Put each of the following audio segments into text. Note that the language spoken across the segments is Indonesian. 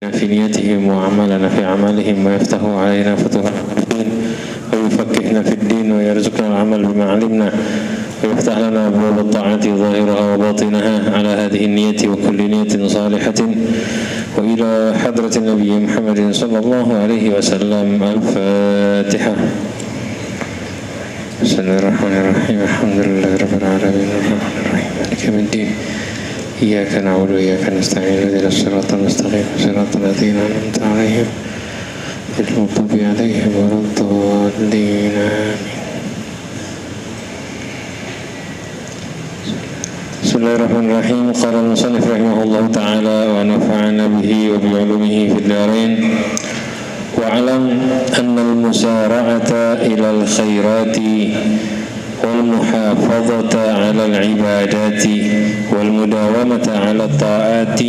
في نيتهم وعملنا في أعمالهم ويفتح علينا فتوح الدين ويفكهنا في الدين ويرزقنا العمل بما علمنا ويفتح لنا أبواب الطاعات ظاهرها وباطنها على هذه النية وكل نية صالحة وإلى حضرة النبي محمد صلى الله عليه وسلم. الفاتحة. بسم الله الرحمن الرحيم. الحمد لله رب العالمين الرحمن الرحيم مالك يوم الدين إياك نعبد وإياك نستعين اهدنا الصراط المستقيم صراط الذين أنعمت عليهم غير المغضوب عليهم ولا الضالين آمين. بسم الله الرحمن الرحيم. قال المصنف رحمه الله تعالى ونفعنا به وبعلومه في الدارين. واعلم أن المسارعة إلى الخيرات والمحافظة على العبادات والمداومة على الطاعات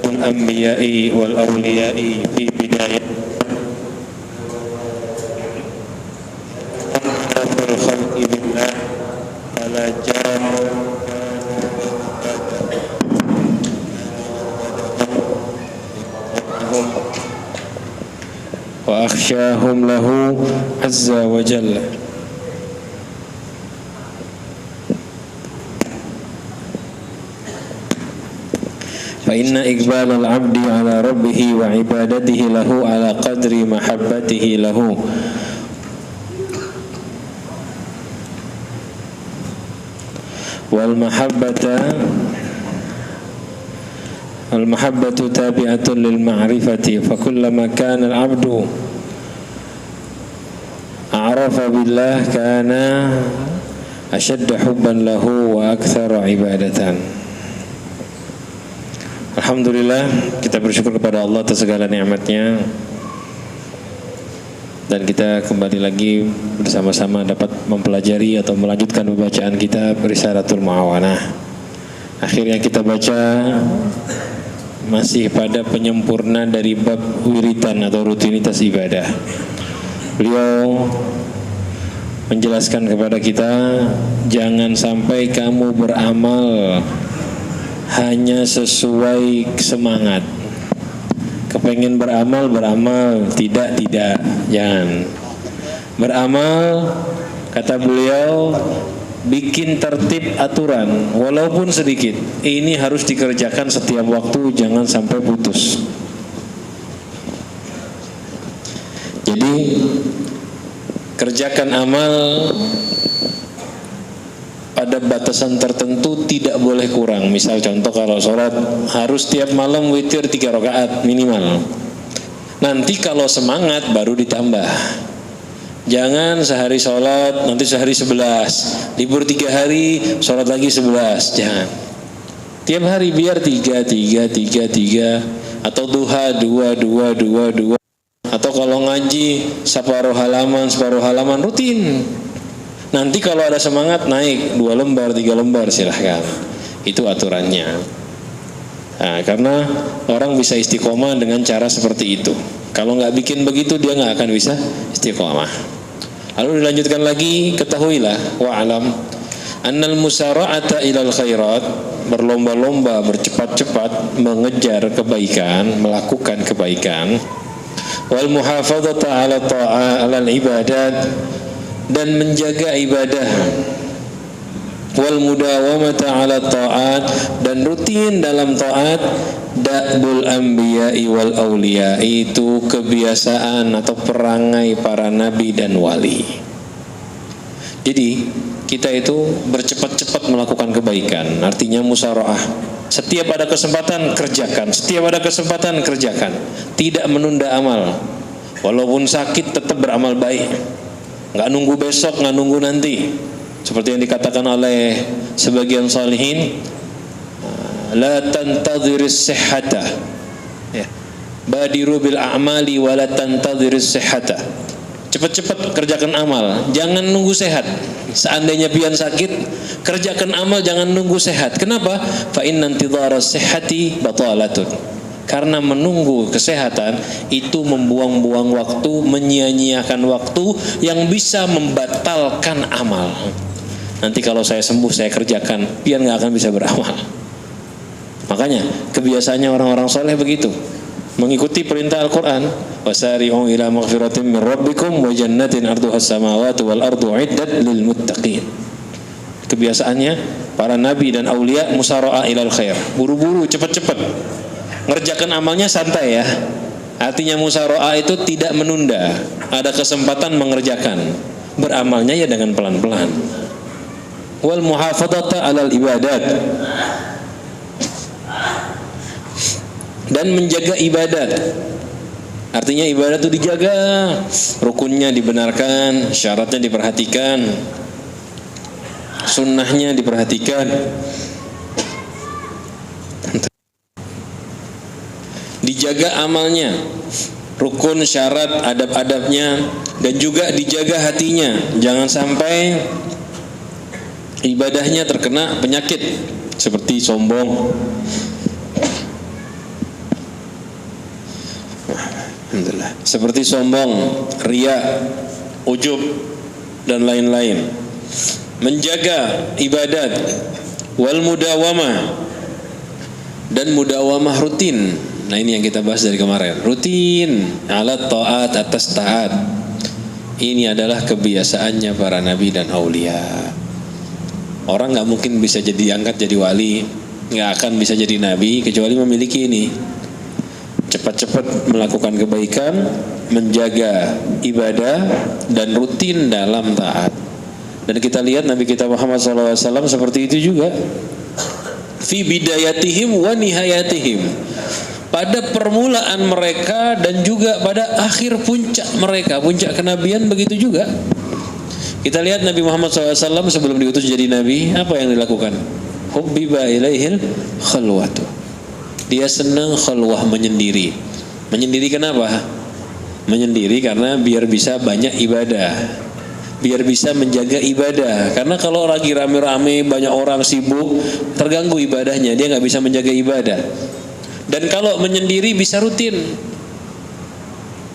والأنبياء والأولياء في بداية الخلق بالله على جام وأخشاهم له عز وجل. فإن إقبال العبد على ربه وعبادته له على قدر محبته له والمحبة تابعة للمعرفة. فكلما كان العبد عرف بالله كان أشد حبا له وأكثر عبادة. Alhamdulillah, kita bersyukur kepada Allah atas segala nikmatnya dan kita kembali lagi bersama-sama dapat mempelajari atau melanjutkan pembacaan kitab Risalatul Mu'awanah. Akhirnya kita baca masih pada penyempurna dari bab wiritan atau rutinitas ibadah. Beliau menjelaskan kepada kita, jangan sampai kamu beramal hanya sesuai semangat. Kepengen beramal, tidak, jangan. Beramal, kata beliau, bikin tertib aturan, walaupun sedikit. Ini harus dikerjakan setiap waktu, jangan sampai putus. Jadi, kerjakan amal pada batasan tertentu, tidak boleh kurang. Misal contoh kalau sholat harus tiap malam witir 3 rakaat minimal. Nanti kalau semangat baru ditambah. Jangan sehari sholat nanti sehari 11, libur 3 hari sholat lagi 11. Jangan. Tiap hari biar 3 atau duha 2. Atau kalau ngaji separuh halaman rutin. Nanti kalau ada semangat naik 2 lembar, 3 lembar, silahkan. Itu aturannya. Nah, karena orang bisa istiqomah dengan cara seperti itu. Kalau nggak bikin begitu dia nggak akan bisa istiqomah. Lalu dilanjutkan lagi, ketahuilah wa'alam annal musara'ata ilal khairat, berlomba-lomba, bercepat-cepat mengejar kebaikan, melakukan kebaikan, wal muhafadzata 'ala ta'a 'alal ibadat, dan menjaga ibadah, wal mudawamata 'ala ta'at, dan rutin dalam taat, da'bul anbiya'i wal auliya, itu kebiasaan atau perangai para nabi dan wali. Jadi kita itu bercepat-cepat melakukan kebaikan, artinya musara'ah. Setiap ada kesempatan kerjakan, tidak menunda amal. Walaupun sakit tetap beramal baik. Nggak nunggu besok, nggak nunggu nanti. Seperti yang dikatakan oleh sebagian salihin, la tantadhiris sihhata, badiru bil a'mali wa la tantadhiris sihhata. Cepat-cepat kerjakan amal, jangan nunggu sehat. Seandainya pian sakit, kerjakan amal, jangan nunggu sehat. Kenapa? Fa inna intidharas sihhati batalatun. Karena menunggu kesehatan itu membuang-buang waktu, menyia-nyiakan waktu yang bisa membatalkan amal. Nanti kalau saya sembuh, saya kerjakan, biar nggak akan bisa beramal. Makanya kebiasaannya orang-orang soleh begitu. mengikuti perintah Al-Quran. Wasari'u ila maghfiratin min rabbikum wa jannatin arduhas samawati wal ardu iddat lil muttaqin. Kebiasaannya para nabi dan aulia musara'ah ilal khair, buru-buru, cepat-cepat ngerjakan amalnya, santai ya. Artinya musara'ah itu tidak menunda, ada kesempatan mengerjakan, beramalnya ya dengan pelan-pelan. Wal muhafadzata alal ibadat, dan menjaga ibadat. Artinya ibadat itu dijaga, rukunnya dibenarkan, syaratnya diperhatikan, sunnahnya diperhatikan, dijaga amalnya, rukun, syarat, adab-adabnya, dan juga dijaga hatinya. Jangan sampai ibadahnya terkena penyakit seperti sombong, seperti sombong, riya, ujub, dan lain-lain. Menjaga ibadat, wal mudawamah, dan mudawamah rutin. Nah ini yang kita bahas dari kemarin, rutin alat taat, atas taat. Ini adalah kebiasaannya para nabi dan aulia. Orang nggak mungkin bisa jadi angkat jadi wali, nggak akan bisa jadi nabi kecuali memiliki ini. Cepat-cepat melakukan kebaikan, menjaga ibadah, dan rutin dalam taat. Dan kita lihat Nabi kita Muhammad SAW seperti itu juga. Fi bidayatihim wa nihayatihim, pada permulaan mereka dan juga pada akhir puncak mereka, puncak kenabian begitu juga. Kita lihat Nabi Muhammad SAW sebelum diutus jadi nabi, apa yang dilakukan? Hubbiba ilaihil khalwatu. Dia senang khalwah, menyendiri. Menyendiri kenapa? Menyendiri karena biar bisa banyak ibadah, biar bisa menjaga ibadah. Karena kalau lagi rame-rame, banyak orang sibuk, terganggu ibadahnya, dia nggak bisa menjaga ibadah. Dan kalau menyendiri bisa rutin.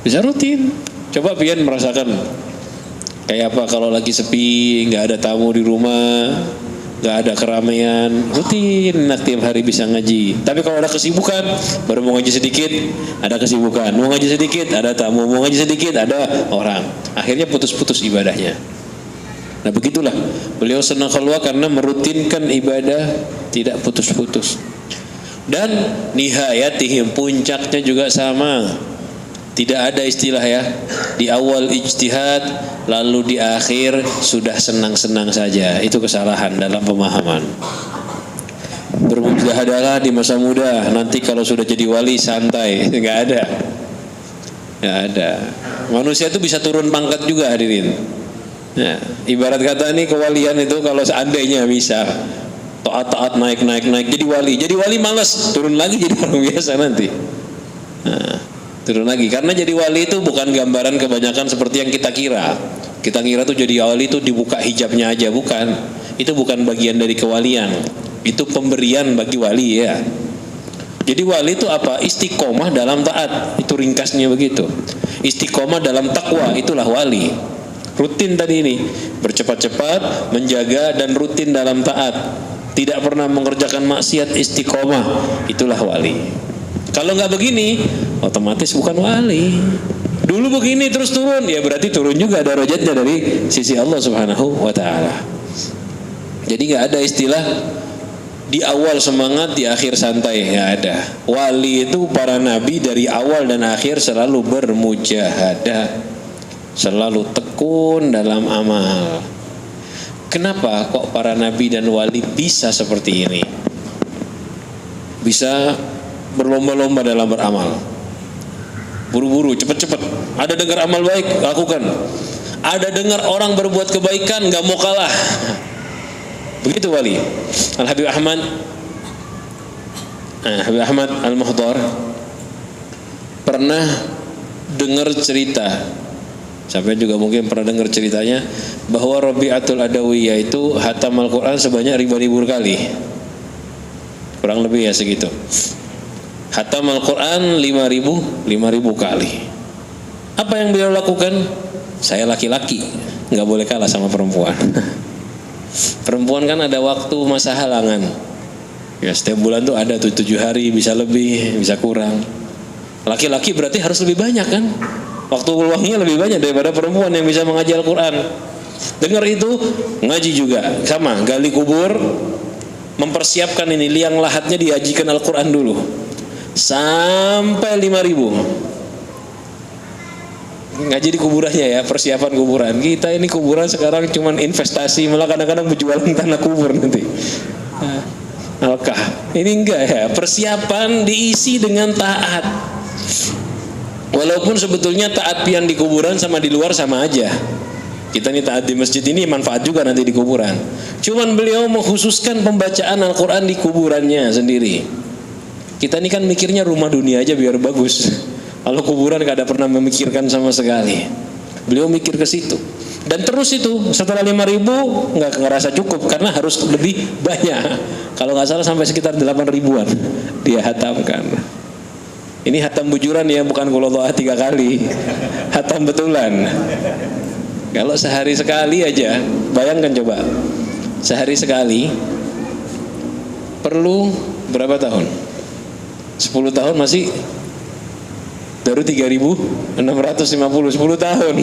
Bisa rutin. Coba pian merasakan kayak apa kalau lagi sepi, nggak ada tamu di rumah, nggak ada keramaian, rutin tiap hari bisa ngaji. Tapi kalau ada kesibukan, baru mau ngaji sedikit, ada kesibukan, mau ngaji sedikit, ada tamu, mau ngaji sedikit, ada orang. Akhirnya putus-putus ibadahnya. Nah begitulah, beliau senang khalwah karena merutinkan ibadah tidak putus-putus. Dan nihayatihim, puncaknya juga sama. Tidak ada istilah ya, di awal ijtihad lalu di akhir sudah senang-senang saja. Itu kesalahan dalam pemahaman. Bermujahadalah di masa muda, nanti kalau sudah jadi wali santai. Nggak ada. Nggak ada. Manusia itu bisa turun pangkat juga, hadirin. Nah, ibarat kata nih kewalian itu kalau seandainya bisa taat naik jadi wali malas, turun lagi jadi orang biasa nanti. Nah, turun lagi, karena jadi wali itu bukan gambaran kebanyakan seperti yang kita kira. Kita kira tuh jadi wali itu dibuka hijabnya aja, bukan. Itu bukan bagian dari kewalian. Itu pemberian bagi wali ya. Jadi wali itu apa? Istiqomah dalam taat. Itu ringkasnya begitu. Istiqomah dalam takwa, itulah wali. Rutin tadi ini, bercepat-cepat menjaga dan rutin dalam taat. Tidak pernah mengerjakan maksiat, istiqomah, itulah wali. Kalau nggak begini, otomatis bukan wali. Dulu begini terus turun, ya berarti turun juga derajatnya dari sisi Allah Subhanahu wa taala. Jadi nggak ada istilah di awal semangat, di akhir santai, nggak ada. Wali itu para nabi dari awal dan akhir selalu bermujahadah, selalu tekun dalam amal. Kenapa kok para nabi dan wali bisa seperti ini? Bisa berlomba-lomba dalam beramal, buru-buru, cepat-cepat. Ada dengar amal baik, lakukan. Ada dengar orang berbuat kebaikan, gak mau kalah. Begitu wali. Al-Habib Ahmad Al-Muhdar pernah dengar cerita, sampai juga mungkin pernah dengar ceritanya, bahwa Rabi'atul Adawiyah itu hatam Al-Quran sebanyak ribu-ribu kali. Kurang lebih ya segitu. Hatam Al-Quran 5.000 kali. Apa yang beliau lakukan? Saya laki-laki, gak boleh kalah sama perempuan. Perempuan kan ada waktu masa halangan. Ya setiap bulan tuh ada 7 hari, bisa lebih, bisa kurang. Laki-laki berarti harus lebih banyak kan? Waktu luangnya lebih banyak daripada perempuan yang bisa mengaji Al-Quran. Dengar itu, ngaji juga. Sama, gali kubur, mempersiapkan ini, liang lahatnya diajikan Al-Quran dulu. Sampai 5.000. Ngaji di kuburannya ya, persiapan kuburan. Kita ini kuburan sekarang cuman investasi, malah kadang-kadang berjualan tanah kubur nanti. Alkah, ini enggak ya, persiapan diisi dengan taat. Walaupun sebetulnya taat pian di kuburan sama di luar sama aja. Kita ini taat di masjid ini manfaat juga nanti di kuburan. Cuman beliau mengkhususkan pembacaan Al-Quran di kuburannya sendiri. Kita ini kan mikirnya rumah dunia aja biar bagus. Kalau kuburan gak ada pernah memikirkan sama sekali. Beliau mikir ke situ. Dan terus itu setelah 5.000 nggak ngerasa cukup karena harus lebih banyak. Kalau nggak salah sampai sekitar 8.000-an dia hatamkan. Ini hatam bujuran ya, bukan qul-huwallahu 3 kali. Hatam betulan. Kalau sehari sekali aja, bayangkan coba. Sehari sekali perlu berapa tahun? 10 tahun masih baru 3.650, 10 tahun.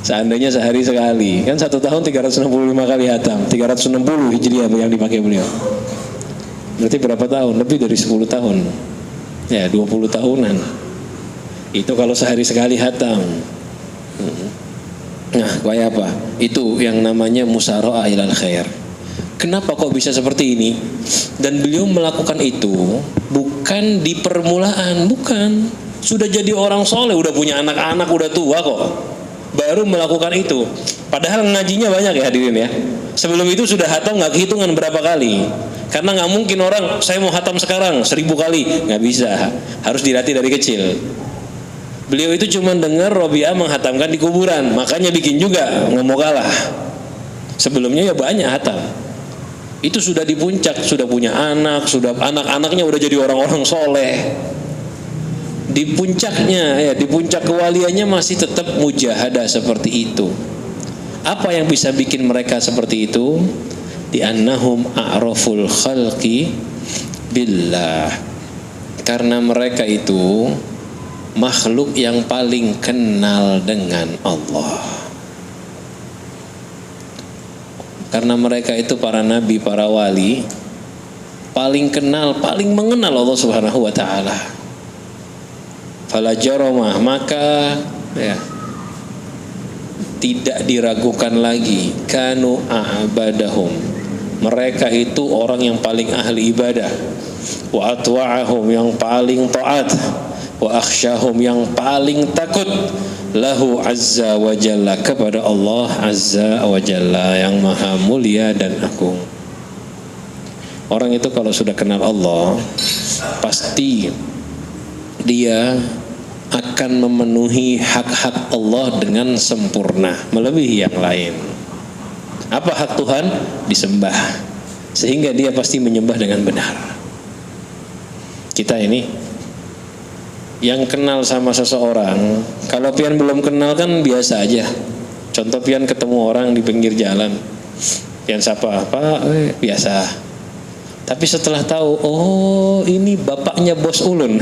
Seandainya sehari sekali, kan 1 tahun 365 kali hatam, 360 Hijriah yang dipakai beliau. Berarti berapa tahun? Lebih dari 10 tahun. Ya, 20 tahunan. Itu kalau sehari sekali hatam. Nah, kayak apa? Itu yang namanya musara'ah ilal khair. Kenapa kok bisa seperti ini? Dan beliau melakukan itu bukan di permulaan, bukan. Sudah jadi orang soleh, udah punya anak-anak, udah tua kok. Baru melakukan itu. Padahal ngajinya banyak ya hadirin ya. Sebelum itu sudah hatam nggak kehitungan berapa kali. Karena nggak mungkin orang saya mau hatam sekarang 1000 kali, nggak bisa. Harus dilatih dari kecil. Beliau itu cuma dengar Robi'ah menghatamkan di kuburan, makanya bikin juga, nggak mau kalah. Sebelumnya ya banyak hatam. Itu sudah di puncak, sudah punya anak, sudah anak-anaknya udah jadi orang-orang soleh. Di puncaknya, ya di puncak kewaliannya masih tetap mujahadah seperti itu. Apa yang bisa bikin mereka seperti itu? Di annahum a'raful khalqi billah. Karena mereka itu makhluk yang paling kenal dengan Allah. Karena mereka itu para nabi, para wali, paling kenal, paling mengenal Allah Subhanahu wa taala. Fala jarama, maka ya tidak diragukan lagi, kanu a'badahum. Mereka itu orang yang paling ahli ibadah. Wa atwa'ahum, yang paling taat. Wa akhsyahum, yang paling takut lahu azza wa jalla, kepada Allah azza wa jalla yang maha mulia dan agung. Orang itu kalau sudah kenal Allah, pasti dia akan memenuhi hak-hak Allah dengan sempurna, melebihi yang lain. Apa hak Tuhan? Disembah. Sehingga dia pasti menyembah dengan benar. Kita ini yang kenal sama seseorang, kalau pian belum kenal kan biasa aja. Contoh pian ketemu orang di pinggir jalan, pian sapa apa, biasa. Tapi setelah tahu, oh ini bapaknya bos ulun,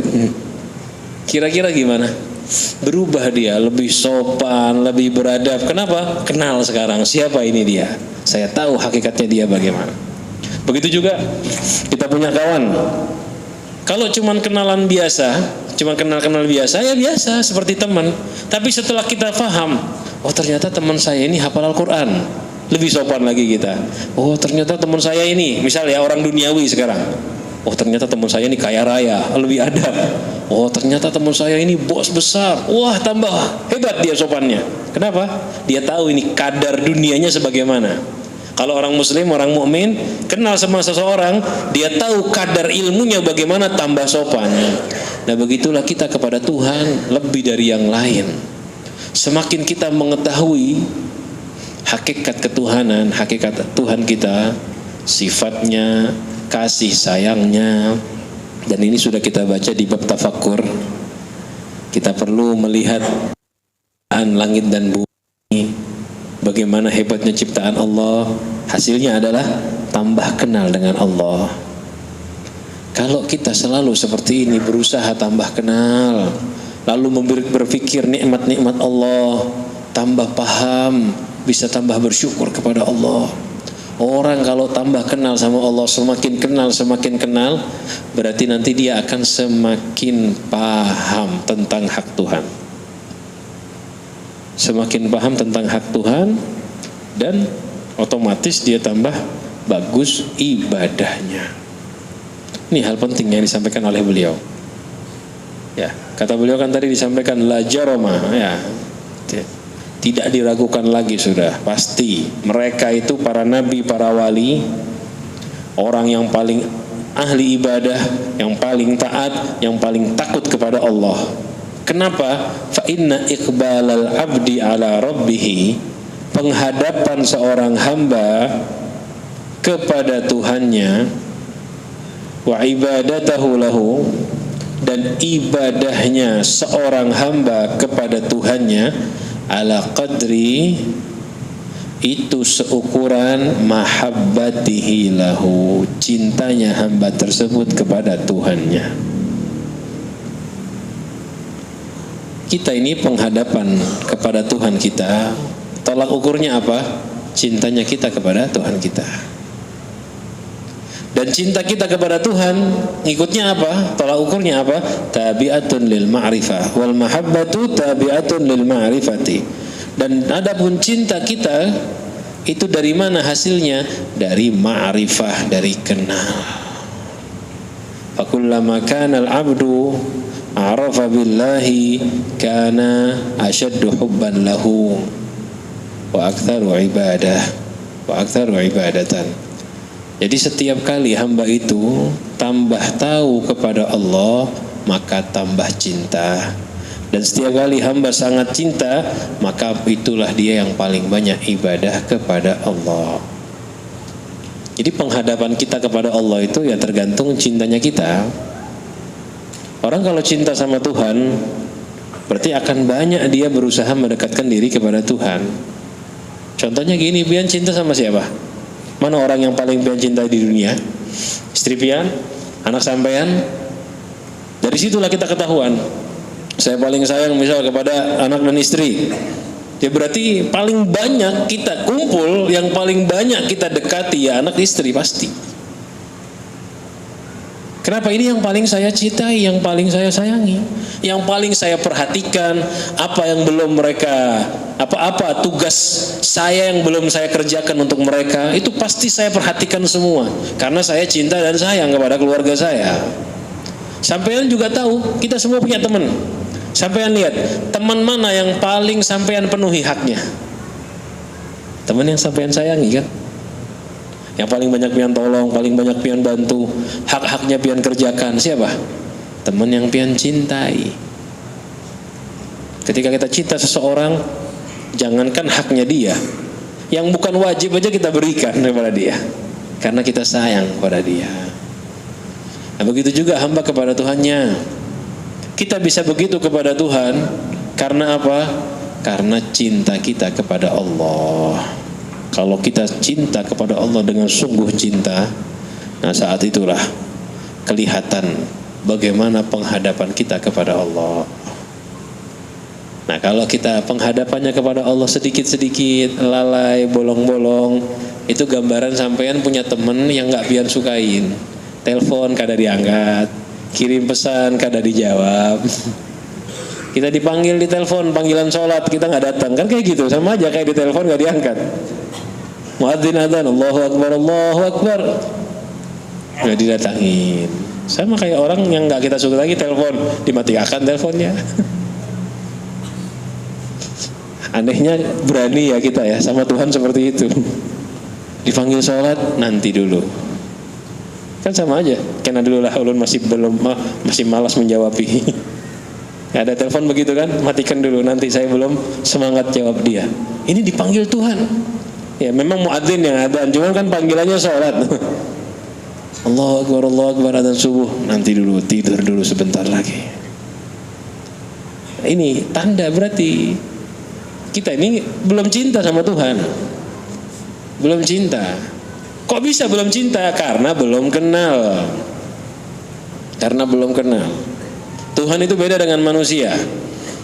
kira-kira gimana? Berubah dia, lebih sopan, lebih beradab. Kenapa? Kenal sekarang, siapa ini dia. Saya tahu hakikatnya dia bagaimana. Begitu juga kita punya kawan. Kalau cuman kenalan biasa, cuma kenal-kenal biasa, ya biasa seperti teman. Tapi setelah kita paham, oh ternyata teman saya ini hafal Al-Quran, lebih sopan lagi kita. Oh ternyata teman saya ini, misalnya orang duniawi sekarang, oh ternyata teman saya ini kaya raya, lebih adab. Oh ternyata teman saya ini bos besar, wah tambah hebat dia sopannya. Kenapa? Dia tahu ini kadar dunianya sebagaimana. Kalau orang muslim, orang mukmin kenal sama seseorang, dia tahu kadar ilmunya bagaimana, tambah sopan. Nah begitulah kita kepada Tuhan, lebih dari yang lain. Semakin kita mengetahui hakikat ketuhanan, hakikat Tuhan kita, sifatnya, kasih sayangnya, dan ini sudah kita baca di bab tafakkur. Kita perlu melihat langit dan bumi, bagaimana hebatnya ciptaan Allah. Hasilnya adalah tambah kenal dengan Allah. Kalau kita selalu seperti ini, berusaha tambah kenal, lalu berpikir nikmat-nikmat Allah, tambah paham, bisa tambah bersyukur kepada Allah. Orang kalau tambah kenal sama Allah, semakin kenal, berarti nanti dia akan semakin paham tentang hak Tuhan. Semakin paham tentang hak Tuhan, dan otomatis dia tambah bagus ibadahnya. Ini hal penting yang disampaikan oleh beliau. Ya, kata beliau kan tadi disampaikan la jarama, ya. Tidak diragukan lagi, sudah pasti mereka itu para nabi, para wali, orang yang paling ahli ibadah, yang paling taat, yang paling takut kepada Allah. Kenapa? Fa inna iqbalal abdi ala rabbih, penghadapan seorang hamba kepada Tuhannya, wa ibadatahu lahu, dan ibadahnya seorang hamba kepada Tuhannya, ala qadri, itu seukuran mahabbatihi lahu, cintanya hamba tersebut kepada Tuhannya. Kita ini penghadapan kepada Tuhan kita, tolak ukurnya apa? Cintanya kita kepada Tuhan kita. Dan cinta kita kepada Tuhan ikutnya apa? Tolak ukurnya apa? Tabi'atun lil ma'rifah wal mahabbatu tabi'atun lil ma'rifati. Dan adapun cinta kita itu dari mana hasilnya? Dari ma'rifah, dari kenal. Fakullama kana al-'abdu arafa billahi kana ashaddu hubban lahu wa aktsaru ibadah wa aktsaru ibadatan. Jadi setiap kali hamba itu tambah tahu kepada Allah, maka tambah cinta. Dan setiap kali hamba sangat cinta, maka itulah dia yang paling banyak ibadah kepada Allah. Jadi penghadapan kita kepada Allah itu ya tergantung cintanya kita. Orang kalau cinta sama Tuhan, berarti akan banyak dia berusaha mendekatkan diri kepada Tuhan. Contohnya gini, Pian cinta sama siapa? Mana orang yang paling Pian cintai di dunia? Istri Pian? Anak sampean? Dari situlah kita ketahuan. Saya paling sayang misal kepada anak dan istri. Ya berarti paling banyak kita kumpul, yang paling banyak kita dekati ya anak istri pasti. Kenapa? Ini yang paling saya cintai, yang paling saya sayangi, yang paling saya perhatikan. Apa yang belum mereka, apa tugas saya yang belum saya kerjakan untuk mereka, itu pasti saya perhatikan semua. Karena saya cinta dan sayang kepada keluarga saya. Sampean juga tahu, kita semua punya teman. Sampean lihat, teman mana yang paling sampean penuhi haknya? Teman yang sampean sayangi kan? Yang paling banyak pian tolong, paling banyak pian bantu, hak-haknya pian kerjakan. Siapa? Teman yang pian cintai. Ketika kita cinta seseorang, jangankan haknya dia, yang bukan wajib aja kita berikan kepada dia, karena kita sayang kepada dia. Nah, begitu juga hamba kepada Tuhannya. Kita bisa begitu kepada Tuhan karena apa? Karena cinta kita kepada Allah. Kalau kita cinta kepada Allah dengan sungguh cinta, nah saat itulah kelihatan bagaimana penghadapan kita kepada Allah. Nah kalau kita penghadapannya kepada Allah sedikit-sedikit, lalai, bolong-bolong, itu gambaran sampean punya temen yang gak pian sukain. Telepon kada diangkat, kirim pesan kada dijawab. Kita dipanggil di telepon, panggilan sholat kita gak datang, kan kayak gitu, sama aja kayak di telepon gak diangkat. Muadzin adzan, Allahu Akbar, Allahu Akbar, nggak didatangin. Sama kayak orang yang nggak kita suka lagi, telepon dimatikan teleponnya. Anehnya berani ya kita ya sama Tuhan seperti itu. Dipanggil sholat nanti dulu, kan sama aja. Karena dulu lah ulun masih malas menjawabi. Gak ada telepon begitu kan, matikan dulu, nanti saya belum semangat jawab dia. Ini dipanggil Tuhan. Ya memang muadzin yang adzan, cuman kan panggilannya sholat. Allahu Akbar adzan subuh, nanti dulu, tidur dulu sebentar lagi. Ini tanda berarti kita ini belum cinta sama Tuhan. Belum cinta. Kok bisa belum cinta? Karena belum kenal. karena belum kenal. Tuhan itu beda dengan manusia.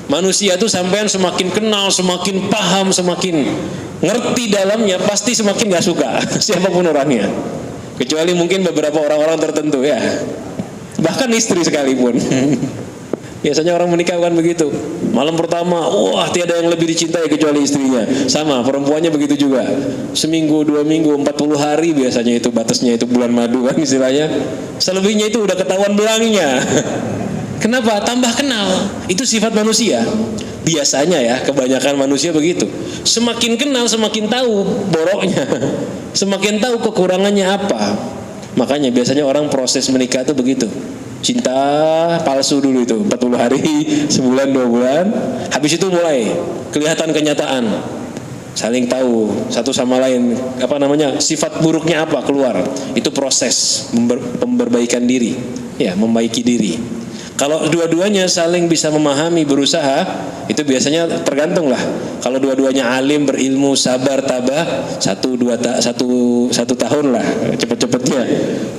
Manusia itu sampean semakin kenal, semakin paham, semakin ngerti dalamnya, pasti semakin gak suka siapapun orangnya. Kecuali mungkin beberapa orang-orang tertentu ya. Bahkan istri sekalipun. Biasanya orang menikah kan begitu. Malam pertama, wah tiada yang lebih dicintai kecuali istrinya. Sama, perempuannya begitu juga. Seminggu, 2 minggu, 40 hari biasanya itu batasnya, itu bulan madu kan istilahnya. Selebihnya itu udah ketahuan belangnya. Kenapa? Tambah kenal. Itu sifat manusia. Biasanya ya, kebanyakan manusia begitu. Semakin kenal, semakin tahu boroknya. Semakin tahu kekurangannya apa. Makanya biasanya orang proses menikah itu begitu. Cinta palsu dulu itu 40 hari, sebulan, 2 bulan. Habis itu mulai kelihatan kenyataan. Saling tahu satu sama lain, sifat buruknya apa keluar. Itu proses memperbaikan diri, ya, membaiki diri. Kalau dua-duanya saling bisa memahami, berusaha, itu biasanya tergantung lah. Kalau dua-duanya alim, berilmu, sabar, tabah, 1 tahun lah, cepet-cepetnya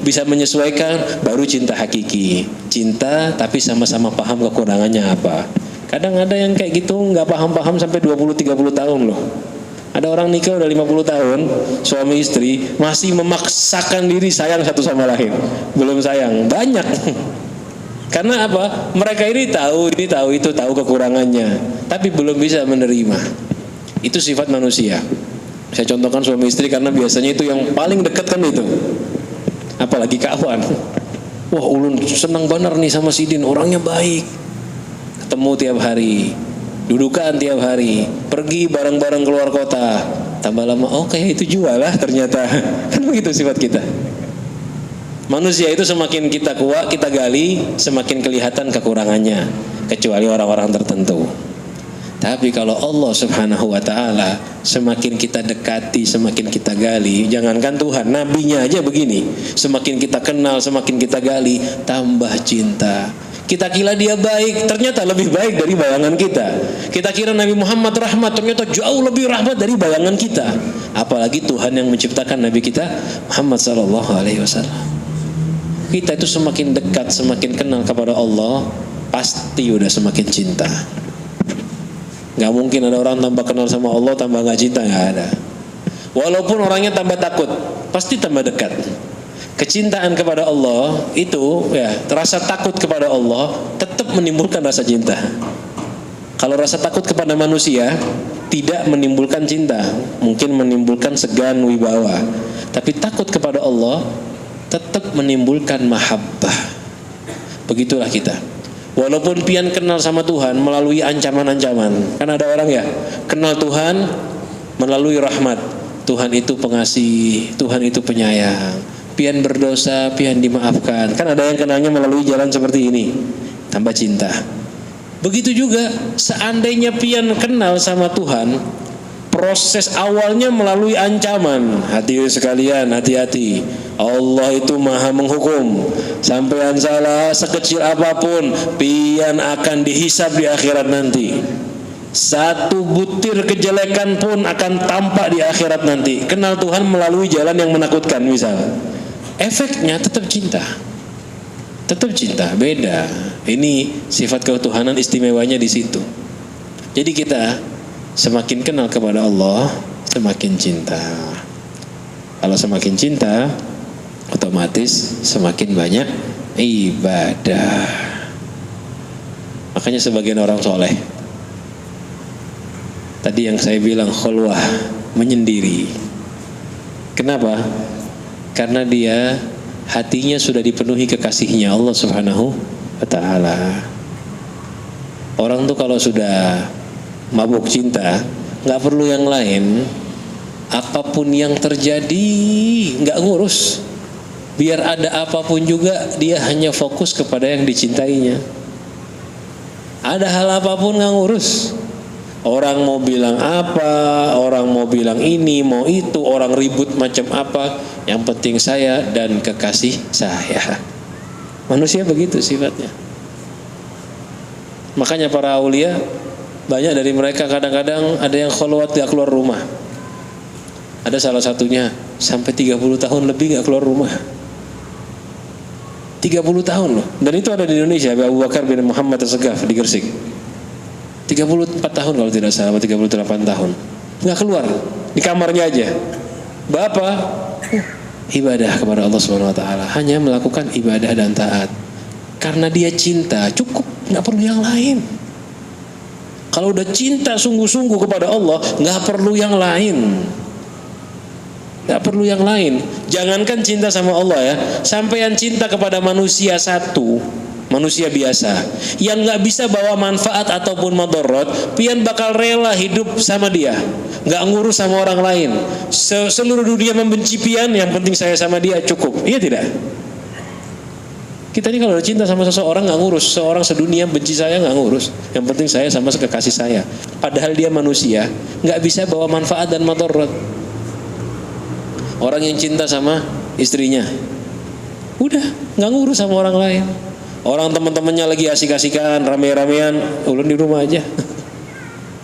bisa menyesuaikan, baru cinta hakiki. Cinta tapi sama-sama paham kekurangannya apa. Kadang ada yang kayak gitu nggak paham-paham sampai 20-30 tahun loh. Ada orang nikah udah 50 tahun, suami istri masih memaksakan diri sayang satu sama lain. Belum sayang, banyak. Karena apa? Mereka ini tahu itu, tahu kekurangannya, tapi belum bisa menerima. Itu sifat manusia. Saya contohkan suami istri karena biasanya itu yang paling dekat kan itu. Apalagi kawan. Wah, ulun senang benar nih sama Sidin, orangnya baik. Ketemu tiap hari, dudukan tiap hari, pergi bareng-bareng keluar kota. Tambah lama, oke, itu jual lah ternyata. Kan begitu sifat kita. Manusia itu semakin kita kuat, kita gali, semakin kelihatan kekurangannya, kecuali orang-orang tertentu. Tapi kalau Allah Subhanahu wa ta'ala, semakin kita dekati, semakin kita gali. Jangankan Tuhan, nabinya aja begini. Semakin kita kenal, semakin kita gali, tambah cinta. Kita kira dia baik, ternyata lebih baik dari bayangan kita. Kita kira Nabi Muhammad rahmat, ternyata jauh lebih rahmat dari bayangan kita. Apalagi Tuhan yang menciptakan Nabi kita Muhammad sallallahu alaihi wasallam. Kita itu semakin dekat, semakin kenal kepada Allah, pasti udah semakin cinta. Gak mungkin ada orang tambah kenal sama Allah tambah gak cinta, gak ada. Walaupun orangnya tambah takut, pasti tambah dekat. Kecintaan kepada Allah itu, ya, rasa takut kepada Allah tetap menimbulkan rasa cinta. Kalau rasa takut kepada manusia tidak menimbulkan cinta, mungkin menimbulkan segan, wibawa. Tapi takut kepada Allah tetap menimbulkan mahabbah. Begitulah kita. Walaupun pian kenal sama Tuhan melalui ancaman-ancaman. Kan ada orang ya, kenal Tuhan melalui rahmat. Tuhan itu pengasih, Tuhan itu penyayang. Pian berdosa, pian dimaafkan. Kan ada yang kenalnya melalui jalan seperti ini. Tambah cinta. Begitu juga seandainya pian kenal sama Tuhan, proses awalnya melalui ancaman. Hadirin sekalian, hati-hati. Allah itu maha menghukum. Sampean salah sekecil apapun, pian akan dihisab di akhirat nanti. Satu butir kejelekan pun akan tampak di akhirat nanti. Kenal Tuhan melalui jalan yang menakutkan misal. Efeknya tetap cinta. Tetap cinta, beda. Ini sifat ketuhanan istimewanya di situ. Jadi kita semakin kenal kepada Allah, semakin cinta. Kalau semakin cinta, otomatis semakin banyak ibadah. Makanya sebagian orang soleh, tadi yang saya bilang khulwah, menyendiri. Kenapa? Karena dia hatinya sudah dipenuhi kekasihnya Allah Subhanahu wa ta'ala. Orang tuh kalau sudah mabuk cinta, nggak perlu yang lain. Apapun yang terjadi nggak ngurus. Biar ada apapun juga, dia hanya fokus kepada yang dicintainya. Ada hal apapun nggak ngurus. Orang mau bilang apa, orang mau bilang ini, mau itu, orang ribut macam apa, yang penting saya dan kekasih saya. Manusia begitu sifatnya. Makanya para aulia, banyak dari mereka kadang-kadang ada yang kholwat gak keluar rumah. Ada salah satunya sampai 30 tahun lebih gak keluar rumah. 30 tahun loh. Dan itu ada di Indonesia, Abu Bakar bin Muhammad As-Segaf di Gresik. 34 tahun kalau tidak salah, 38 tahun. Nggak keluar, di kamarnya aja. Bapak ibadah kepada Allah Subhanahu wa taala, hanya melakukan ibadah dan taat. Karena dia cinta, cukup, nggak perlu yang lain. Kalau udah cinta sungguh-sungguh kepada Allah, nggak perlu yang lain. Nggak perlu yang lain. Jangankan cinta sama Allah ya, sampean cinta kepada manusia satu, manusia biasa, yang nggak bisa bawa manfaat ataupun madorot, pian bakal rela hidup sama dia, nggak ngurus sama orang lain. Seluruh dunia membenci pian, yang penting saya sama dia cukup. Iya tidak? Kita ini kalau udah cinta sama seseorang nggak ngurus, seorang sedunia benci saya nggak ngurus. Yang penting saya sama kekasih saya. Padahal dia manusia, nggak bisa bawa manfaat dan madorot. Orang yang cinta sama istrinya, udah nggak ngurus sama orang lain. Orang teman-temannya lagi asik-asikan, rame-ramean, ulun di rumah aja,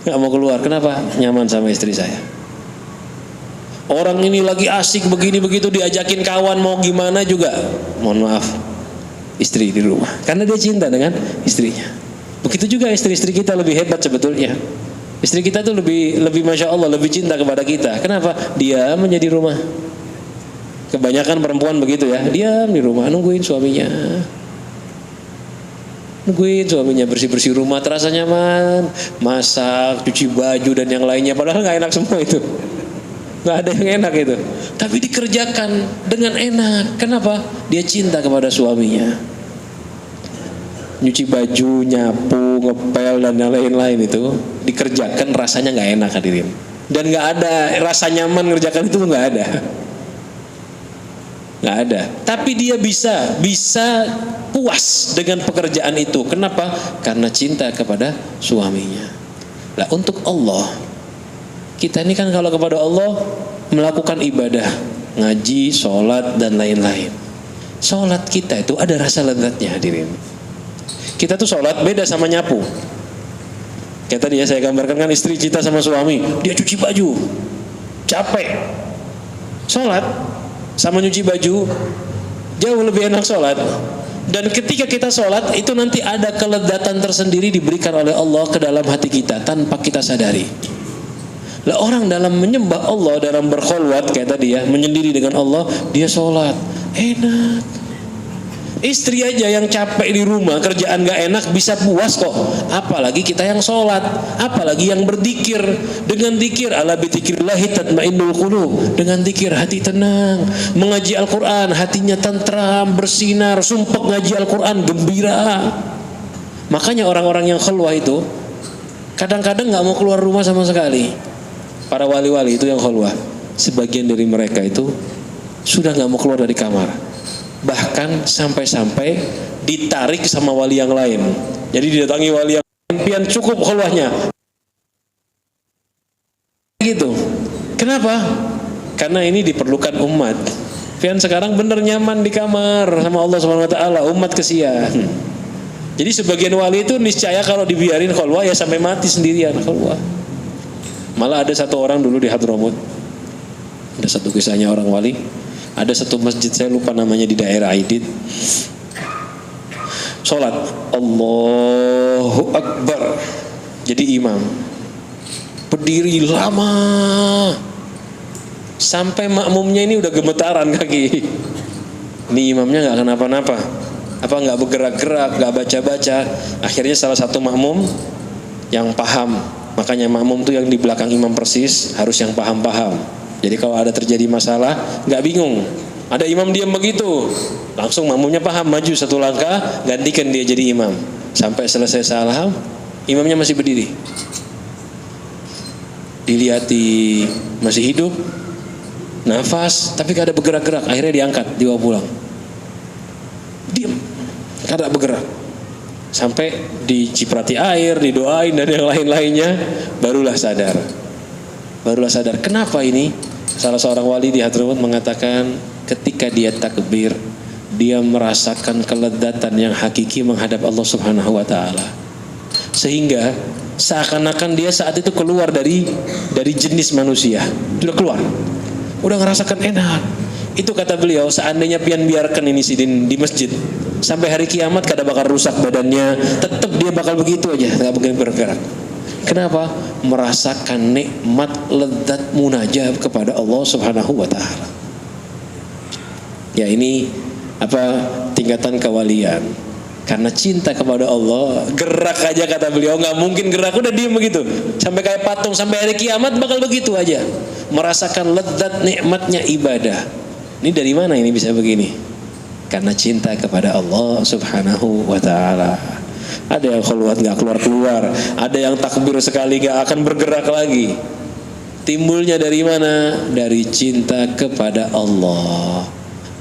nggak mau keluar. Kenapa? Nyaman sama istri saya. Orang ini lagi asik begini begitu, diajakin kawan mau gimana juga, mohon maaf, istri di rumah, karena dia cinta dengan istrinya. Begitu juga istri-istri kita lebih hebat sebetulnya. Istri kita tuh lebih masya Allah, lebih cinta kepada kita. Kenapa? Diam menjadi rumah. Kebanyakan perempuan begitu ya, diam di rumah nungguin suaminya. Nungguin suaminya bersih-bersih rumah, terasa nyaman, masak, cuci baju dan yang lainnya. Padahal nggak enak semua itu, nggak ada yang enak itu. Tapi dikerjakan dengan enak. Kenapa? Dia cinta kepada suaminya. Nyuci baju, nyapu, ngepel dan yang lain-lain itu dikerjakan rasanya nggak enak hadirin. Dan nggak ada rasa nyaman ngerjakan itu, nggak ada. Nggak ada. Tapi dia bisa puas dengan pekerjaan itu. Kenapa? Karena cinta kepada suaminya. Nah, untuk Allah, kita ini kan kalau kepada Allah melakukan ibadah, ngaji, sholat dan lain-lain. Sholat kita itu ada rasa lezatnya hadirin. Kita tuh sholat beda sama nyapu. Kayak tadi ya saya gambarkan kan, istri cinta sama suami, dia cuci baju, capek. Sholat sama nyuci baju jauh lebih enak sholat. Dan ketika kita sholat itu nanti ada kelezatan tersendiri diberikan oleh Allah ke dalam hati kita tanpa kita sadari. Lah orang dalam menyembah Allah, dalam berkholwat kayak tadi ya, menyendiri dengan Allah, dia sholat enak. Istri aja yang capek di rumah, kerjaan gak enak bisa puas kok. Apalagi kita yang sholat, apalagi yang berzikir. Dengan zikir, ala bidzikrillahi tatmainnul qulub. Dengan zikir hati tenang. Mengaji Al-Quran, hatinya tentram, bersinar. Sumpah ngaji Al-Quran, gembira. Makanya orang-orang yang khalwah itu kadang-kadang gak mau keluar rumah sama sekali. Para wali-wali itu yang khalwah, sebagian dari mereka itu sudah gak mau keluar dari kamar. Bahkan sampai-sampai ditarik sama wali yang lain. Jadi didatangi wali yang lain, pian cukup khalwahnya. Gitu. Kenapa? Karena ini diperlukan umat. Pian sekarang bener nyaman di kamar sama Allah Subhanahu wa taala, umat kesian. Jadi sebagian wali itu niscaya kalau dibiarin khalwah ya sampai mati sendirian khalwah. Malah ada satu orang dulu di Hadramut. Ada satu kisahnya orang wali. Ada satu masjid, saya lupa namanya, di daerah Aidit. Sholat Allahu Akbar, jadi imam, berdiri lama sampai makmumnya ini udah gemetaran kaki. Ini imamnya gak kenapa-napa, gak bergerak-gerak, gak baca-baca. Akhirnya salah satu makmum yang paham, makanya makmum tuh yang di belakang imam persis harus yang paham-paham. Jadi kalau ada terjadi masalah, nggak bingung. Ada imam diam begitu, langsung makmumnya paham, maju satu langkah, gantikan dia jadi imam. Sampai selesai salam, imamnya masih berdiri. Dilihati masih hidup, nafas, tapi nggak ada bergerak-gerak. Akhirnya diangkat, dibawa pulang. Diam, nggak ada bergerak. Sampai diciprati air, didoain dan yang lain-lainnya, barulah sadar. Kenapa ini? Salah seorang wali di Hadramut mengatakan ketika dia takbir, dia merasakan kelezatan yang hakiki menghadap Allah Subhanahu wa taala. Sehingga seakan-akan dia saat itu keluar dari jenis manusia. Sudah keluar. Udah ngerasakan enak. Itu kata beliau, seandainya pian biarkan ini sidin di masjid sampai hari kiamat kada bakal rusak badannya, tetap dia bakal begitu aja, nggak bakal bergerak. Kenapa? Merasakan nikmat lezat munajat kepada Allah Subhanahu wa taala. Ya, ini tingkatan kewalian. Karena cinta kepada Allah, gerak aja kata beliau, nggak mungkin gerak, udah diem begitu sampai kayak patung, sampai hari kiamat bakal begitu aja, merasakan lezat nikmatnya ibadah. Ini dari mana ini bisa begini? Karena cinta kepada Allah Subhanahu wa taala. Ada yang keluar nggak keluar, ada yang takbir sekali nggak akan bergerak lagi. Timbulnya dari mana? Dari cinta kepada Allah.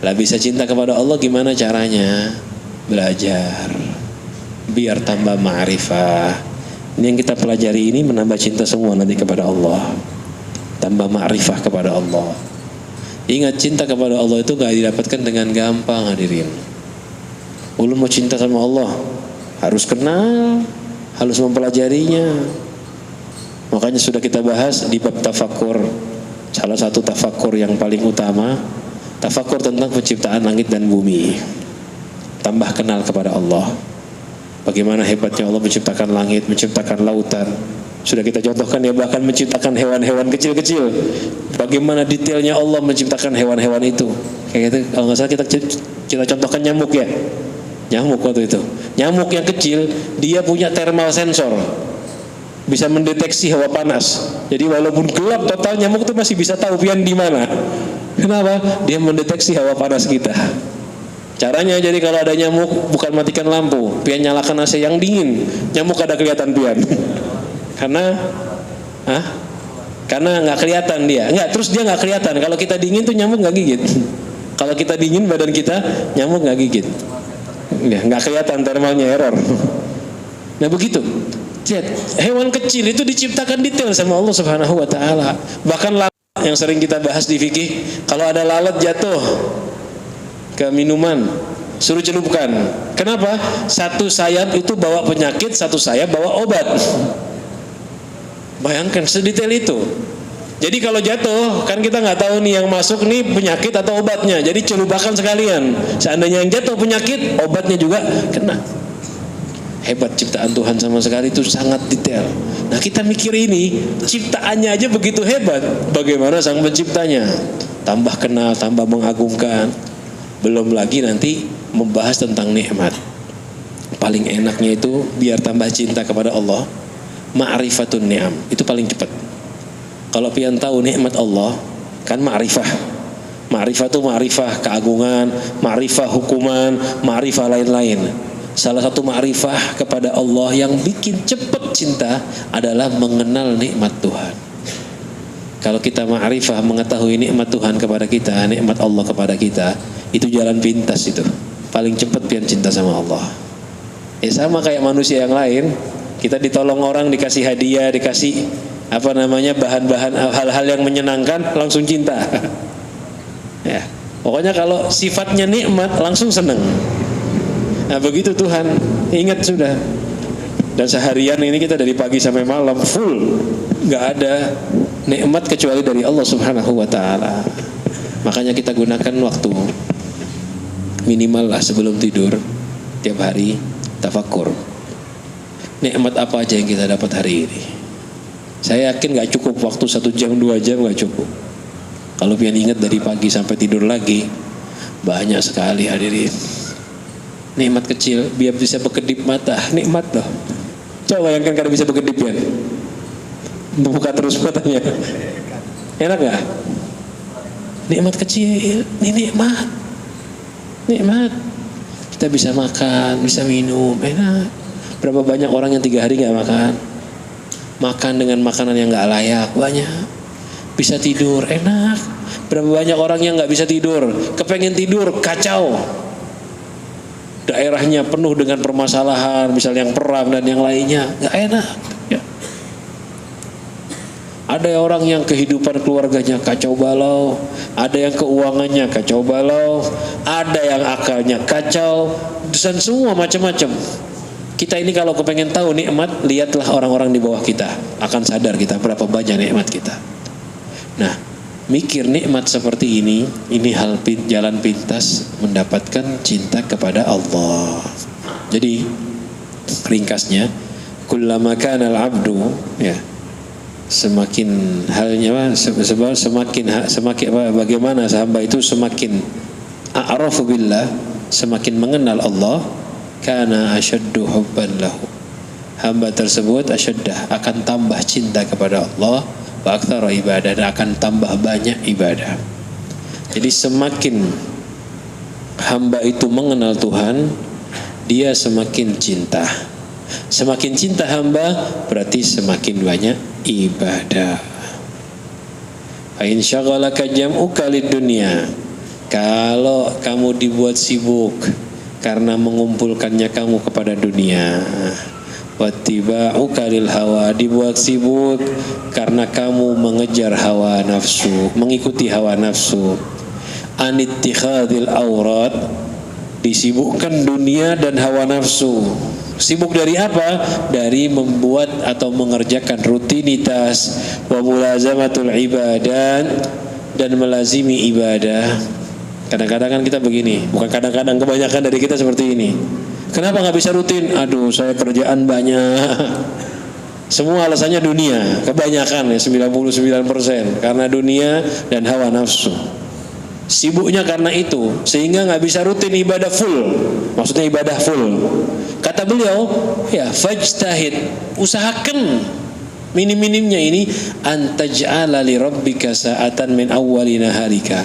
Lah bisa cinta kepada Allah gimana caranya? Belajar biar tambah ma'rifah. Ini yang kita pelajari ini menambah cinta semua nanti kepada Allah. Tambah ma'rifah kepada Allah. Ingat, cinta kepada Allah itu gak didapatkan dengan gampang, hadirin. Ulun mau cinta sama Allah harus kenal, harus mempelajarinya. Makanya sudah kita bahas di bab tafakur. Salah satu tafakur yang paling utama, tafakur tentang penciptaan langit dan bumi. Tambah kenal kepada Allah. Bagaimana hebatnya Allah menciptakan langit, menciptakan lautan. Sudah kita contohkan ya, bahkan menciptakan hewan-hewan kecil-kecil. Bagaimana detailnya Allah menciptakan hewan-hewan itu. Kayak gitu, kalau nggak salah kita contohkan nyamuk ya. Nyamuk waktu itu. Nyamuk yang kecil, dia punya thermal sensor. Bisa mendeteksi hawa panas. Jadi walaupun gelap total, nyamuk itu masih bisa tahu pian di mana. Kenapa? Dia mendeteksi hawa panas kita. Caranya, jadi kalau ada nyamuk, bukan matikan lampu, pian nyalakan AC yang dingin, nyamuk ada kelihatan pian. Karena nggak kelihatan dia, terus dia nggak kelihatan. Kalau kita dingin tuh nyamuk nggak gigit. Kalau kita dingin badan kita, nyamuk nggak gigit. Nggak kelihatan, thermalnya error. Nah begitu. Hewan kecil itu diciptakan detail sama Allah Subhanahu wa taala. Bahkan lalat yang sering kita bahas di fikih, kalau ada lalat jatuh ke minuman, suruh celupkan. Kenapa? Satu sayap itu bawa penyakit, satu sayap bawa obat. Bayangkan sedetail itu. Jadi kalau jatuh, kan kita nggak tahu nih yang masuk nih penyakit atau obatnya. Jadi celupakan sekalian. Seandainya yang jatuh penyakit, obatnya juga kena. Hebat ciptaan Tuhan sama sekali, itu sangat detail. Nah kita mikir ini, ciptaannya aja begitu hebat. Bagaimana sang penciptanya? Tambah kenal, tambah mengagungkan. Belum lagi nanti membahas tentang nikmat. Paling enaknya itu biar tambah cinta kepada Allah, ma'rifatun ni'am. Itu paling cepat. Kalau pian tahu nikmat Allah, kan ma'rifah. Ma'rifah itu ma'rifah keagungan, ma'rifah hukuman, ma'rifah lain-lain. Salah satu ma'rifah kepada Allah yang bikin cepat cinta adalah mengenal nikmat Tuhan. Kalau kita ma'rifah, mengetahui nikmat Tuhan kepada kita, nikmat Allah kepada kita, itu jalan pintas itu. Paling cepat pian cinta sama Allah. Sama kayak manusia yang lain, kita ditolong orang, dikasih hadiah, dikasih bahan-bahan hal-hal yang menyenangkan, langsung cinta. Ya, pokoknya kalau sifatnya nikmat langsung seneng. Nah begitu Tuhan, ingat sudah. Dan seharian ini kita dari pagi sampai malam full, nggak ada nikmat kecuali dari Allah Subhanahu wa taala. Makanya kita gunakan waktu minimal lah sebelum tidur tiap hari tafakur. Nikmat apa aja yang kita dapat hari ini? Saya yakin nggak cukup waktu 1 jam 2 jam, nggak cukup. Kalau pian ingat dari pagi sampai tidur lagi, banyak sekali hadirin. Nikmat kecil biar bisa berkedip mata, nikmat loh. Coba bayangkan kalau bisa berkedip ya, buka terus matanya, enak nggak? Nikmat kecil, ini nikmat. Kita bisa makan, bisa minum, enak. Berapa banyak orang yang 3 hari nggak makan? Makan dengan makanan yang nggak layak, banyak. Bisa tidur, enak. Berapa banyak orang yang nggak bisa tidur, kepengen tidur, kacau. Daerahnya penuh dengan permasalahan, misalnya yang perang dan yang lainnya, nggak enak. Ya. Ada orang yang kehidupan keluarganya kacau balau, ada yang keuangannya kacau balau, ada yang akalnya kacau, dan semua macam-macam. Kita ini kalau kepengen tahu nikmat, lihatlah orang-orang di bawah kita, akan sadar kita berapa banyak nikmat kita. Nah, mikir nikmat seperti ini hal jalan pintas mendapatkan cinta kepada Allah. Jadi ringkasnya, kullama kana al-'abdu, ya, semakin halnya semakin bagaimana hamba itu semakin a'rafu billah, semakin mengenal Allah, kana asyaddu hubban lahu, hamba tersebut asyaddah, akan tambah cinta kepada Allah, wa aktsara ibadah, dan akan tambah banyak ibadah. Jadi semakin hamba itu mengenal Tuhan, dia semakin cinta. Semakin cinta hamba berarti semakin banyak ibadah. Fa in syaghalaka jam'uka lid-dunya, kalau kamu dibuat sibuk karena mengumpulkannya kamu kepada dunia, wattiba'uka lil hawa, dibuat sibuk karena kamu mengejar hawa nafsu, mengikuti hawa nafsu, anittikhadil aurat, disibukkan dunia dan hawa nafsu. Sibuk dari apa? Dari membuat atau mengerjakan rutinitas, wa mulazamatul ibadat, dan melazimi ibadah. Kadang-kadang kan kita begini, bukan kadang-kadang, kebanyakan dari kita seperti ini. Kenapa nggak bisa rutin? Aduh, saya kerjaan banyak. Semua alasannya dunia, kebanyakan ya 99%, karena dunia dan hawa nafsu. Sibuknya karena itu, sehingga nggak bisa rutin ibadah full. Maksudnya ibadah full. Kata beliau, ya fajtahid, usahakan minim-minimnya ini, antaj'ala li rabbika sa'atan min awwali naharika.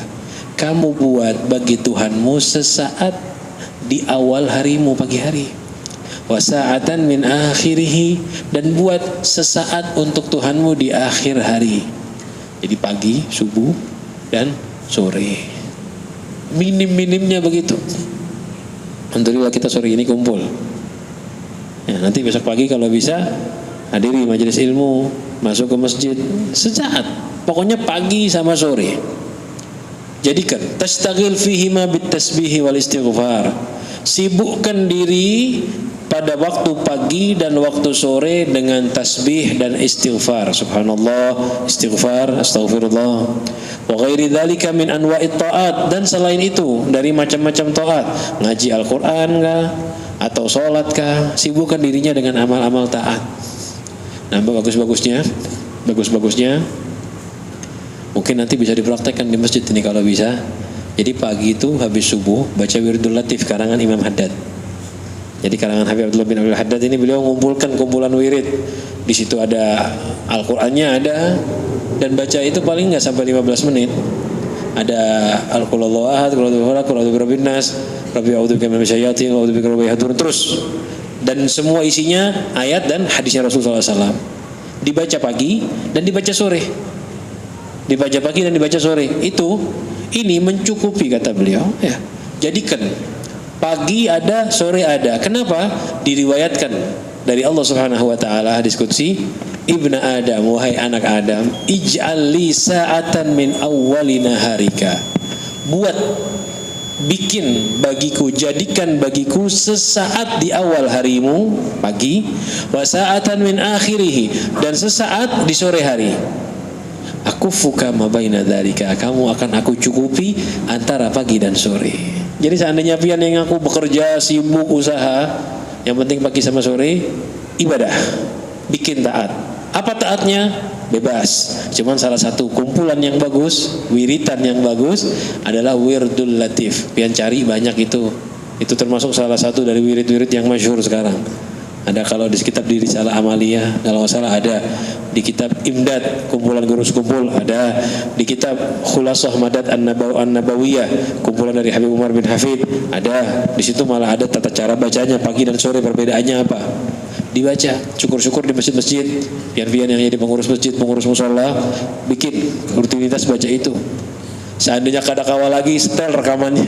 Kamu buat bagi Tuhanmu sesaat di awal harimu, pagi hari. Wa sa'atan min akhirihi, dan buat sesaat untuk Tuhanmu di akhir hari. Jadi pagi, subuh, dan sore. Minim-minimnya begitu. Alhamdulillah kita sore ini kumpul. Ya, nanti besok pagi kalau bisa hadiri majelis ilmu, masuk ke masjid sesaat. Pokoknya pagi sama sore. Jadikan tastaghil fihima bitasbihi wal istighfar. Sibukkan diri pada waktu pagi dan waktu sore dengan tasbih dan istighfar. Subhanallah, istighfar, astaghfirullah. Wa ghairi dzalika min anwa'it ta'at, dan selain itu dari macam-macam taat, ngaji Al-Qur'an kah atau salat kah, sibukkan dirinya dengan amal-amal taat. Nah, bagusnya mungkin nanti bisa dipraktekkan di masjid ini kalau bisa. Jadi pagi itu habis subuh baca Wirdul Latif karangan Imam Haddad. Jadi karangan Habib Abdullah bin Abdul Haddad ini beliau mengumpulkan kumpulan wirid. Di situ ada Al-Qur'annya ada, dan baca itu paling enggak sampai 15 menit. Ada Al-Qul Huwallahu Ahad, Qul A'udzu Birabbil Falaq, Qul A'udzu Birabbin Nas, Rabbi a'udzubika minasy syayatin, A'udzu bika min syarri terus. Dan semua isinya ayat dan hadisnya Rasulullah SAW. Dibaca pagi dan dibaca sore. Dibaca pagi dan dibaca sore. Ini mencukupi kata beliau, ya. Jadikan pagi ada, sore ada. Kenapa? Diriwayatkan dari Allah Subhanahu wa taala hadis qudsi, Ibnu Adam, wahai anak Adam, ij'al li sa'atan min awwali naharika. Bikin bagiku, jadikan bagiku sesaat di awal harimu, pagi, wa sa'atan min akhirihi, dan sesaat di sore hari. Aku fuka ma baina dzalika, kamu akan aku cukupi antara pagi dan sore. Jadi seandainya pian yang aku bekerja, sibuk, usaha, yang penting pagi sama sore ibadah, bikin taat. Apa taatnya? Bebas. Cuman salah satu kumpulan yang bagus, wiritan yang bagus adalah Wirdul Latif. Pian cari banyak itu. Itu termasuk salah satu dari wirid-wirid yang masyhur sekarang. Ada kalau di kitab di Risalah Amaliyah, kalau nggak salah ada di kitab Imdad, kumpulan gurus kumpul, ada di kitab Khulasah Madad An-Nabawiyah, kumpulan dari Habib Umar bin Hafid, ada di situ malah ada tata cara bacanya pagi dan sore, perbedaannya apa. Dibaca, syukur-syukur di masjid-masjid, pian-pian yang jadi pengurus masjid, pengurus mushola, bikin rutinitas baca itu. Seandainya kada kawal lagi, setel rekamannya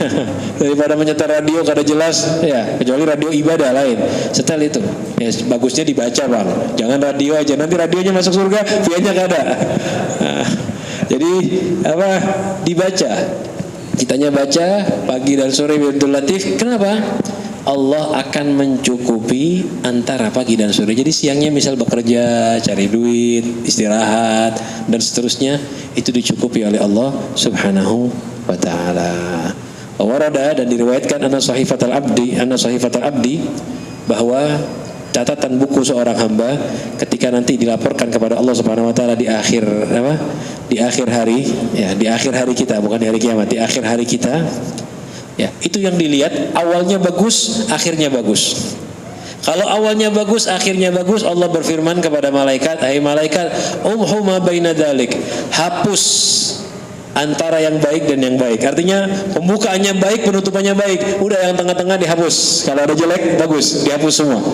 daripada menyetel radio kada jelas, ya kecuali radio ibadah lain, setel itu. Ya, bagusnya dibaca bang, jangan radio aja, nanti radionya masuk surga, piannya kada. Nah, jadi apa? Dibaca. Kitanya baca pagi dan sore Wirdul Latif. Kenapa? Allah akan mencukupi antara pagi dan sore. Jadi siangnya misal bekerja, cari duit, istirahat dan seterusnya, itu dicukupi oleh Allah Subhanahu wa taala. Warada, dan diriwayatkan anna sahifatal abdi bahwa catatan buku seorang hamba ketika nanti dilaporkan kepada Allah Subhanahu wa taala di akhir hari, ya, di akhir hari kita, bukan di hari kiamat, di akhir hari kita. Ya, itu yang dilihat awalnya bagus, akhirnya bagus. Kalau awalnya bagus, akhirnya bagus, Allah berfirman kepada malaikat, "Hai malaikat, umhu ma baina dzalik." Hapus antara yang baik dan yang baik. Artinya pembukaannya baik, penutupannya baik. Udah yang tengah-tengah dihapus. Kalau ada jelek, bagus, dihapus semua.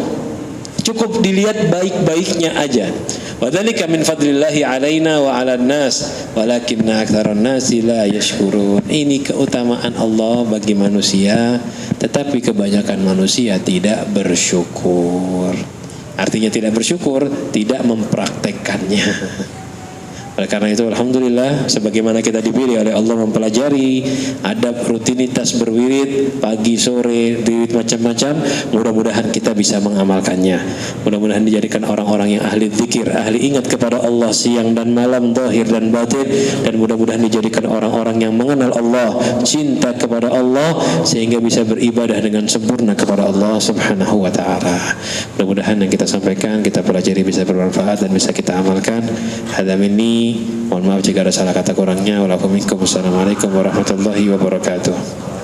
Cukup dilihat baik-baiknya aja. Wa dzalika min fadlillahi alaina wa 'alan nas walakinna aktsaran nasi la yashkurun. Ini keutamaan Allah bagi manusia, tetapi kebanyakan manusia tidak bersyukur. Artinya tidak bersyukur, tidak mempraktekkannya. Oleh karena itu alhamdulillah, sebagaimana kita dipilih oleh Allah mempelajari adab rutinitas berwirid pagi sore, wirid macam-macam, mudah-mudahan kita bisa mengamalkannya. Mudah-mudahan dijadikan orang-orang yang ahli zikir, ahli ingat kepada Allah siang dan malam, zahir dan batin, dan mudah-mudahan dijadikan orang-orang yang mengenal Allah, cinta kepada Allah, sehingga bisa beribadah dengan sempurna kepada Allah Subhanahu wa taala. Mudah-mudahan yang kita sampaikan, kita pelajari bisa bermanfaat dan bisa kita amalkan. Hadza minni, mohon maaf jika ada salah kata kurangnya. Wassalamualaikum warahmatullahi wabarakatuh.